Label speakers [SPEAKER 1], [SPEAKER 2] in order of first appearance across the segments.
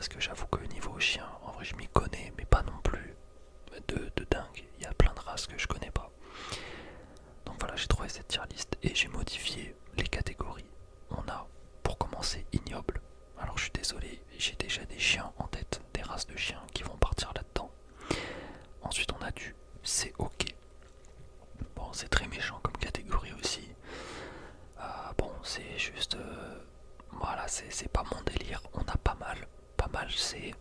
[SPEAKER 1] parce que j'avoue que niveau chien, en vrai je m'y connais, mais pas non plus de dingue. Il y a plein de races que je connais pas. Donc voilà, j'ai trouvé cette tier list et j'ai modifié les catégories. On a, pour commencer, ignoble. Alors je suis désolé, j'ai déjà des chiens en tête, des races de chiens qui vont partir là-dedans. Ensuite on a du c'est ok. Bon, c'est très méchant comme catégorie aussi. Bon, c'est juste... voilà, c'est pas mon délire. On a pas mal. Pas mal, c'est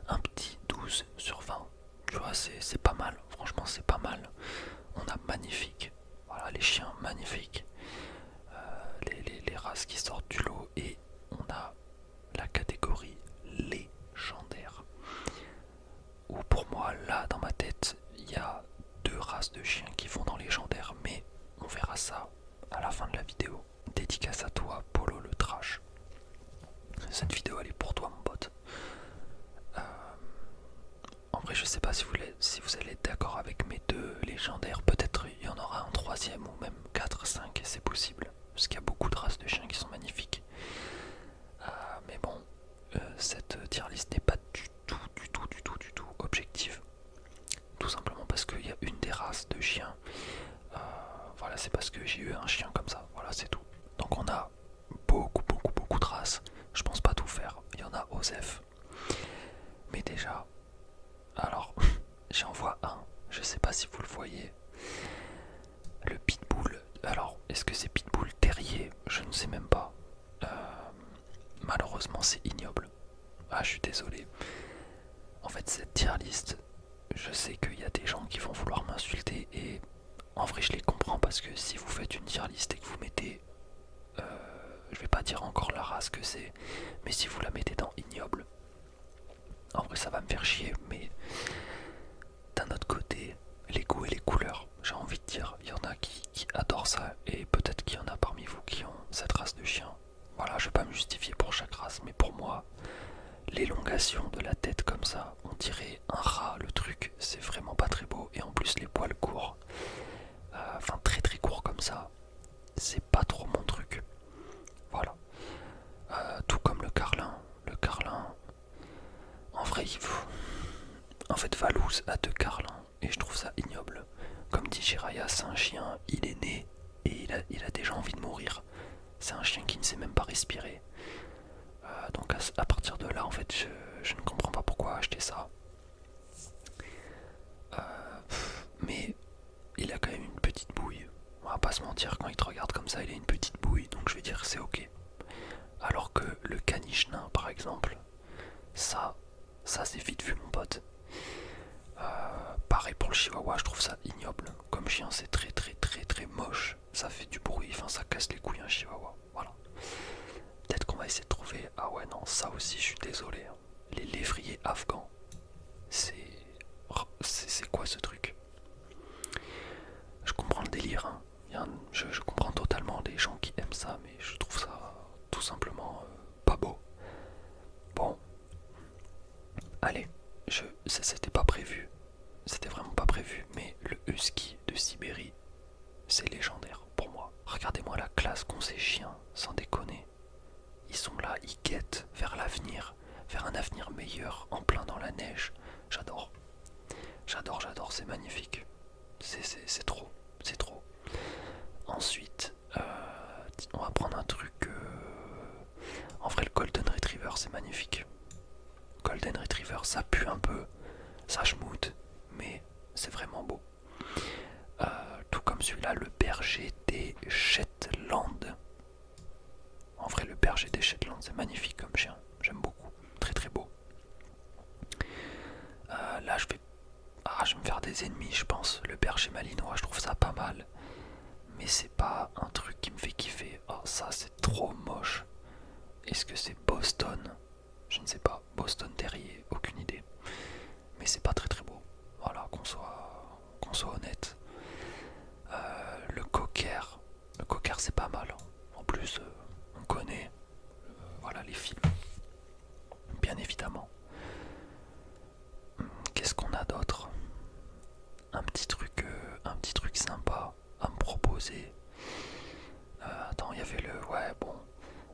[SPEAKER 1] un petit 12 sur 20. Tu vois, c'est pas mal. Franchement, c'est pas mal. On a magnifique. Voilà, les chiens magnifiques. Les races qui sortent du lot. Et on a la catégorie légendaire. Où pour moi, là, dans ma tête, il y a deux races de chiens qui vont dans légendaire. Mais on verra ça à la fin de la vidéo. Dédicace à toi, Polo le Trash. Cette vidéo, elle est pour toi, mon pote. En vrai, je sais pas si vous allez être d'accord avec mes deux légendaires. Peut-être il y en aura un troisième ou même 4, 5, c'est possible. Parce qu'il y a beaucoup de races de chiens qui sont magnifiques. Mais bon, cette tier list n'est pas du tout objective. Tout simplement parce qu'il y a une des races de chiens. Voilà, c'est parce que j'ai eu un chien comme ça. Voilà, c'est tout. Donc on a beaucoup de races. Je pense pas tout faire. Il y en a Osef. Mais déjà, alors, j'en vois un. Je sais pas si vous le voyez. Le pitbull. Alors, est-ce que c'est pitbull terrier? Je ne sais même pas. Malheureusement, c'est ignoble. Ah, je suis désolé. En fait, cette tier list, je sais qu'il y a des gens qui vont vouloir m'insulter et en vrai, je les comprends parce que si vous faites une tier list et que vous mettez, je vais pas dire encore la race que c'est, mais si vous la mettez dans ignoble, en vrai, ça va me faire chier, mais d'un autre côté, les goûts et les couleurs, j'ai envie de dire, il y en a qui adorent ça et peut-être qu'il y en a parmi vous qui ont cette race de chien. Voilà, je vais pas me justifier pour chaque race, mais pour moi, l'élongation de la tête comme ça, on dirait un rat, le truc, c'est vraiment pas très beau. Et en plus les poils courts, enfin très courts comme ça, c'est pas trop mon truc. Voilà. Tout comme le carlin. Le carlin, en vrai, il faut... En fait, Valouz a deux carlins et je trouve ça ignoble. Comme dit Jiraya, c'est un chien, il est né et il a déjà envie de mourir. C'est un chien qui ne sait même pas respirer. Donc à partir de là, en fait, je ne comprends pas pourquoi acheter ça. Mais il a quand même une petite bouille. On va pas se mentir, quand il te regarde comme ça, il a une petite bouille, donc je vais dire que c'est ok. Alors que le caniche nain, par exemple, ça c'est vite vu, mon pote. Pareil pour le chihuahua, je trouve ça ignoble. Comme chien, c'est très moche. Ça fait du bruit, enfin ça casse les couilles un chihuahua. Voilà. Peut-être qu'on va essayer de trouver. Ah ouais, non, ça aussi, je suis désolé. Hein. Les lévriers afghans, c'est. C'est quoi ce truc? Je comprends le délire, hein. Je comprends totalement les gens qui aiment ça, mais je trouve ça tout simplement pas beau. Bon, allez, c'était pas prévu. C'était vraiment pas prévu, mais le husky de Sibérie, c'est légendaire pour moi. Regardez-moi la classe qu'ont ces chiens, sans déconner. Ils sont là, ils guettent vers l'avenir, vers un avenir meilleur, en plein dans la neige. J'adore. J'adore, c'est magnifique. C'est trop, c'est trop. Ensuite, on va prendre un truc. En vrai, le Golden Retriever, c'est magnifique. Golden Retriever, ça pue un peu, ça schmoute, mais c'est vraiment beau. Tout comme celui-là, le berger des Shetland. En vrai, le berger des Shetland, c'est magnifique comme chien. J'aime beaucoup, très beau. Là, je vais me faire des ennemis, je pense. Le berger malinois, je trouve ça pas mal. Mais c'est pas un truc qui me fait kiffer. Oh, ça, c'est trop moche. Est-ce que c'est Boston? Je ne sais pas. Boston Terrier, aucune idée. Mais c'est pas très beau. Voilà, qu'on soit honnête. Le cocker. Le cocker, c'est pas mal. En plus, on connaît voilà, les films. Bien évidemment. Qu'est-ce qu'on a d'autre? Un petit truc sympa à me proposer. Attends, il y avait le... Ouais, bon,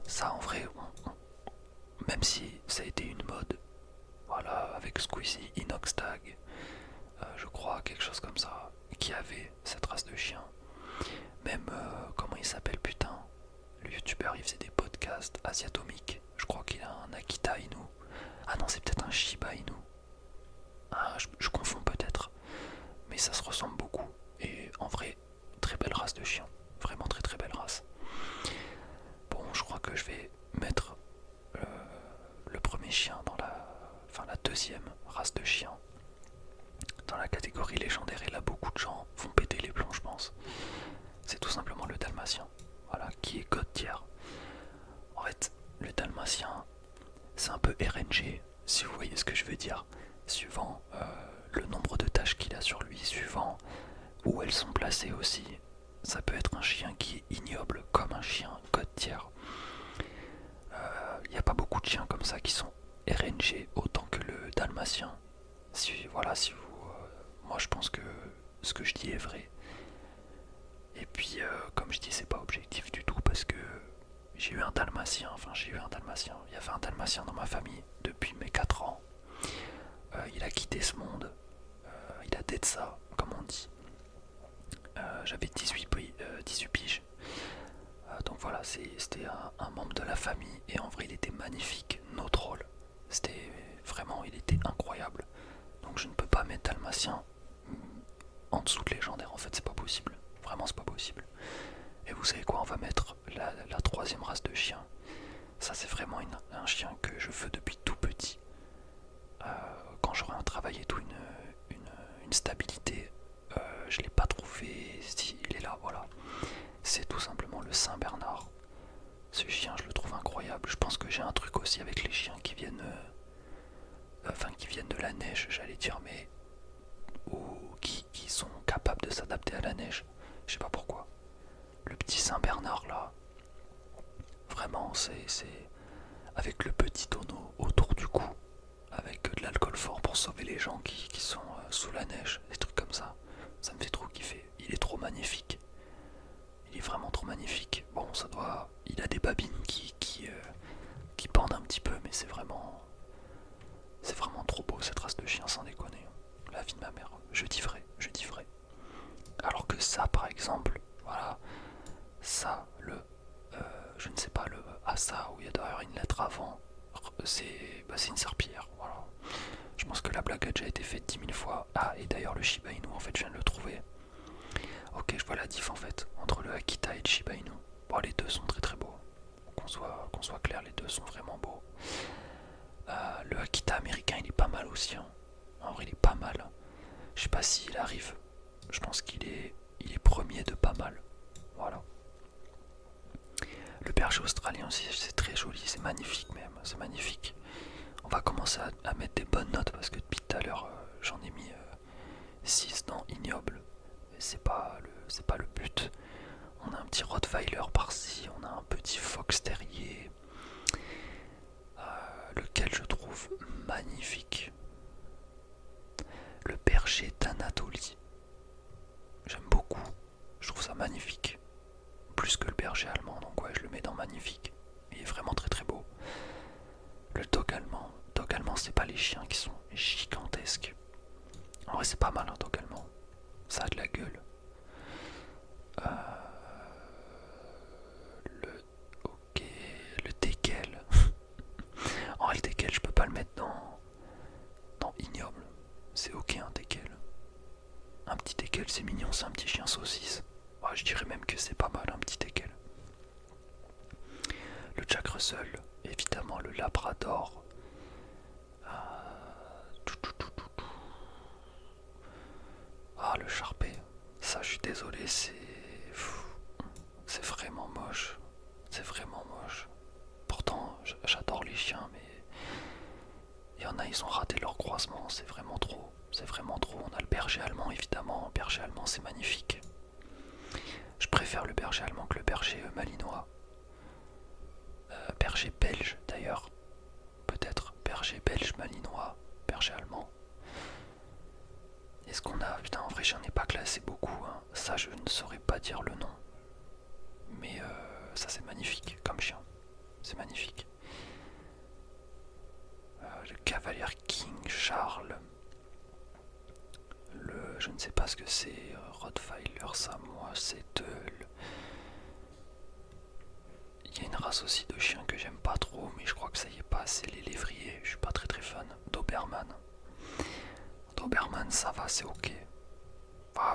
[SPEAKER 1] ça en vrai, même si ça a été une mode, s'appelle Squeezie Inoxtag, je crois, quelque chose comme ça, qui avait cette race de chien. Même, comment il s'appelle, putain, le youtubeur, il faisait des podcasts, Asiatomique, je crois qu'il a un Akita Inu. Ah non, c'est peut-être un Shiba Inu. Ah, je confonds peut-être, mais ça se ressemble beaucoup. Et en vrai, très belle race de chien, vraiment très très belle race. Bon, je crois que je vais mettre le premier chien dans la deuxième race de chien dans la catégorie légendaire, et là beaucoup de gens vont péter les plombs, je pense. C'est tout simplement le dalmatien, voilà, qui est code tiers. En fait, le dalmatien, c'est un peu RNG, si vous voyez ce que je veux dire, suivant le nombre de taches qu'il a sur lui, suivant où elles sont placées aussi. Ça peut être un chien qui est ignoble comme un chien code tiers. Il n'y a pas beaucoup de chiens comme ça qui sont RNG autant que le dalmatien. Si vous, moi je pense que ce que je dis est vrai. Et puis comme je dis, c'est pas objectif du tout parce que j'ai eu un dalmatien, il y avait un dalmatien dans ma famille depuis mes 4 ans. Il a quitté ce monde, il a dead ça, comme on dit. J'avais 18 piges. Donc voilà, c'était un membre de la famille et en vrai il était magnifique, no troll. C'était vraiment, il était incroyable. Donc je ne peux pas mettre dalmatien en dessous de légendaire, en fait c'est pas possible. Vraiment c'est pas possible. Et vous savez quoi, on va mettre la troisième race de chien. Ça c'est vraiment un chien que je veux depuis tout petit. Quand j'aurai un travail et tout, une stabilité, je l'ai pas trouvé, si il est là, voilà. C'est tout simplement le Saint-Bernard. Ce chien, je le trouve incroyable. Je pense que j'ai un truc aussi avec les chiens qui viennent qui viennent de la neige, j'allais dire, mais ou qui sont capables de s'adapter à la neige. Je sais pas pourquoi. Le petit Saint-Bernard là, vraiment, c'est avec le petit tonneau autour du cou, avec de l'alcool fort pour sauver les gens qui sont sous la neige, des trucs comme ça. Ça me fait trop kiffer. Il est trop magnifique. Il est vraiment trop magnifique. Bon, ça doit. Il a des babines qui pendent un petit peu, mais c'est vraiment. C'est vraiment trop beau cette race de chien, sans déconner. La vie de ma mère. Je dis vrai, je dis vrai. Alors que ça, par exemple, voilà. Ça, je ne sais pas, le Asa, où il y a d'ailleurs une lettre avant, c'est une serpillière, voilà. Je pense que la blague a déjà été faite 10 000 fois. Ah, et d'ailleurs le Shiba Inu, en fait, je viens de le trouver. Ok, je vois la diff en fait, entre le Akita et le Shiba Inu. Bon, les deux sont très très beaux. Qu'on soit clair, les deux sont vraiment beaux. Le Akita américain, il est pas mal aussi. Hein. En vrai, il est pas mal. Je sais pas s'il arrive. Je pense il est premier de pas mal. Voilà. Le berger australien aussi, c'est très joli, c'est magnifique même, c'est magnifique. On va commencer à mettre des bonnes notes parce que depuis tout à l'heure, j'en ai mis 6 dans ignoble. C'est pas le but. On a un petit Rottweiler par-ci, on a un petit Fox Terrier, lequel je trouve magnifique. Le berger d'Anatolie, j'aime beaucoup, je trouve ça magnifique. Plus que le berger allemand, donc ouais, je le mets dans magnifique. Il est vraiment très très beau. Le dog allemand, c'est pas les chiens qui sont gigantesques. En vrai, c'est pas mal un dog allemand, ça a de la gueule. Ok, le teckel. En vrai, le teckel, je peux pas le mettre dans ignoble. C'est ok un teckel. Un petit teckel, c'est mignon, c'est un petit chien saucisse. Ouais, je dirais même que c'est pas mal un petit teckel. Le Jack Russell, évidemment le Labrador. Ah, le Sharpei. Ça, je suis désolé, c'est vraiment moche. C'est vraiment moche. Pourtant, j'adore les chiens, mais il y en a, ils ont raté leur croisement. C'est vraiment trop. C'est vraiment trop. On a le berger allemand, évidemment. Le berger allemand, c'est magnifique. Je préfère le berger allemand que le berger malinois. Berger belge, d'ailleurs. Peut-être berger belge, malinois, berger allemand. Est-ce qu'on a... Putain, en vrai, j'en ai pas classé beaucoup. Hein. Ça, je ne saurais pas dire le nom. Mais ça, c'est magnifique comme chien. C'est magnifique. le Cavalier King Charles. Je ne sais pas ce que c'est, Rottweiler, Samoa, Seattle. Il y a une race aussi de chiens que j'aime pas trop, mais je crois que ça y est pas, c'est les lévriers. Je suis pas très très fan. Doberman. Doberman, ça va, c'est ok. Ah,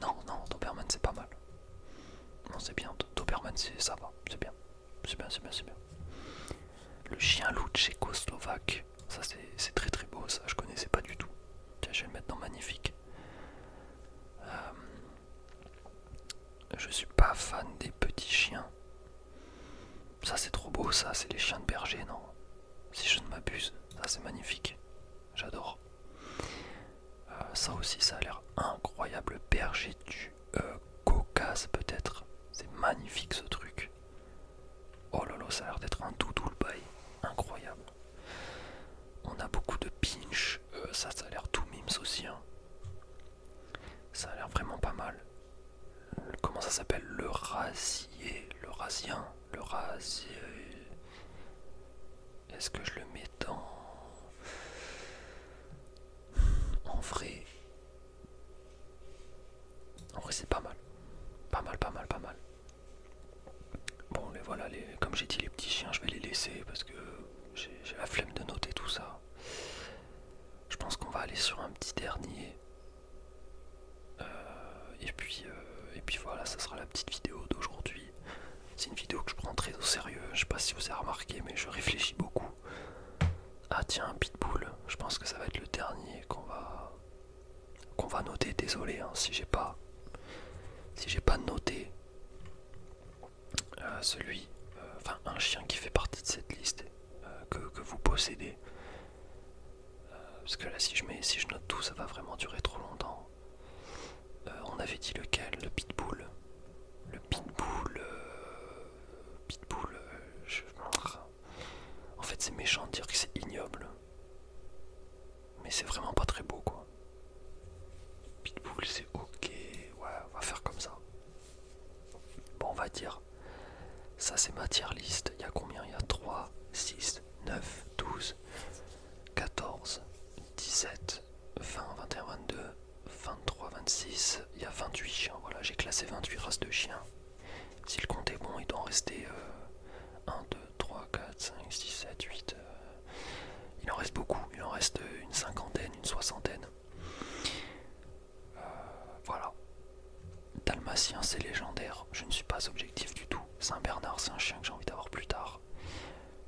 [SPEAKER 1] non, Doberman c'est pas mal. Non, c'est bien, Doberman ça va, c'est bien. C'est bien. Le chien loup tchécoslovaque, ça c'est très très beau, ça je connaissais pas du tout. Tiens, je vais le mettre dans magnifique. Je suis pas fan des petits chiens. Ça c'est trop beau, ça c'est les chiens de berger, non? Si je ne m'abuse, ça c'est magnifique. J'adore. Ça aussi ça a l'air incroyable. Berger du Caucase peut-être. C'est magnifique ce truc. Oh là là, ça a l'air d'être un doudou le bail. Incroyable. On a beaucoup de pinch. Ça a l'air tout mimes aussi. Hein. Ça a l'air vraiment pas mal. Comment ça s'appelle? Le rasier. Le rasien. Le rasier. Est-ce que je le mets dans... En vrai c'est pas mal. Pas mal. Bon, voilà, comme j'ai dit, les petits chiens, je vais les laisser parce que j'ai la flemme de noter tout ça. Je pense qu'on va aller sur un petit dernier. Et puis voilà, ça sera la petite vidéo d'aujourd'hui. C'est une vidéo que je prends très au sérieux. Je sais pas si vous avez remarqué, mais je réfléchis beaucoup. Ah tiens, un pitbull. Je pense que ça va être le dernier qu'on va noter. Désolé hein, si j'ai pas noté un chien qui fait partie de cette liste que vous possédez. Parce que là, si je note tout, ça va vraiment durer trop longtemps. On avait dit lequel? Le pitbull. Le pitbull. En fait, c'est méchant de dire que c'est ignoble. Mais c'est vraiment pas très beau, quoi. Pitbull, c'est ok. Ouais, on va faire comme ça. Bon, on va dire. Ça, c'est ma tier list. Il y a combien? Il y a 3, 6, 9, 12, 14, 17, 20, 21, 22, 23, 26. Il y a 28 chiens. Voilà, j'ai classé 28 races de chiens. Si le compte est bon, il doit en rester 1, 2, 3, 4, 5, 6, 7, 8. Il en reste beaucoup. Il en reste une cinquantaine, une soixantaine. Voilà. Dalmatien, c'est légendaire. Je ne suis pas objectif du tout. Saint-Bernard, c'est un chien que j'ai envie d'avoir plus tard.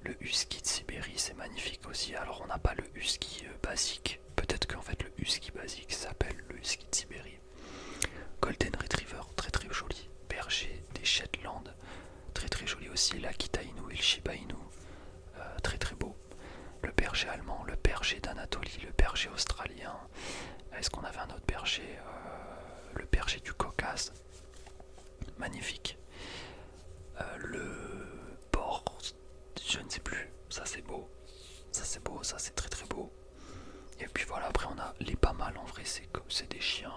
[SPEAKER 1] Le husky de Sibérie, c'est magnifique aussi. Alors, on n'a pas le husky basique. Peut-être qu'en fait, le husky basique s'appelle le husky de Sibérie. Golden Retriever, très très joli. Berger des Shetland, très très joli aussi. L'Akita Inu et le Shiba Inu, très très beau. Le berger allemand, le berger d'Anatolie, le berger australien. Est-ce qu'on avait un autre berger? Le berger du Caucase, magnifique. Le porc, je ne sais plus, ça c'est beau, ça c'est très très beau. Et puis voilà, après on a les pas mal, en vrai c'est des chiens.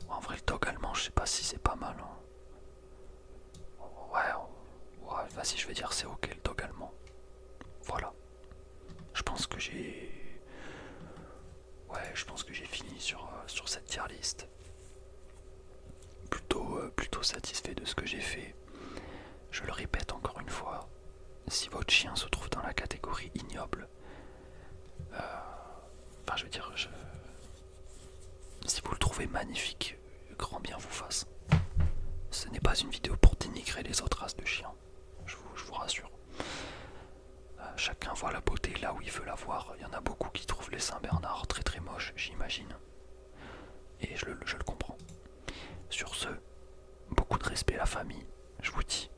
[SPEAKER 1] En vrai le dog allemand, je sais pas si c'est pas mal. Hein. Ouais, vas-y, je vais dire c'est ok le dog allemand. Voilà. Je pense que j'ai fini sur cette tier list. Plutôt satisfait de ce que j'ai fait. Je le répète encore une fois, si votre chien se trouve dans la catégorie ignoble, si vous le trouvez magnifique, grand bien vous fasse. Ce n'est pas une vidéo pour dénigrer les autres races de chiens, je vous rassure. Chacun voit la beauté là où il veut la voir. Il y en a beaucoup qui trouvent les Saint-Bernard très très moches, j'imagine. Et je le comprends. Sur ce, beaucoup de respect à la famille. Je vous dis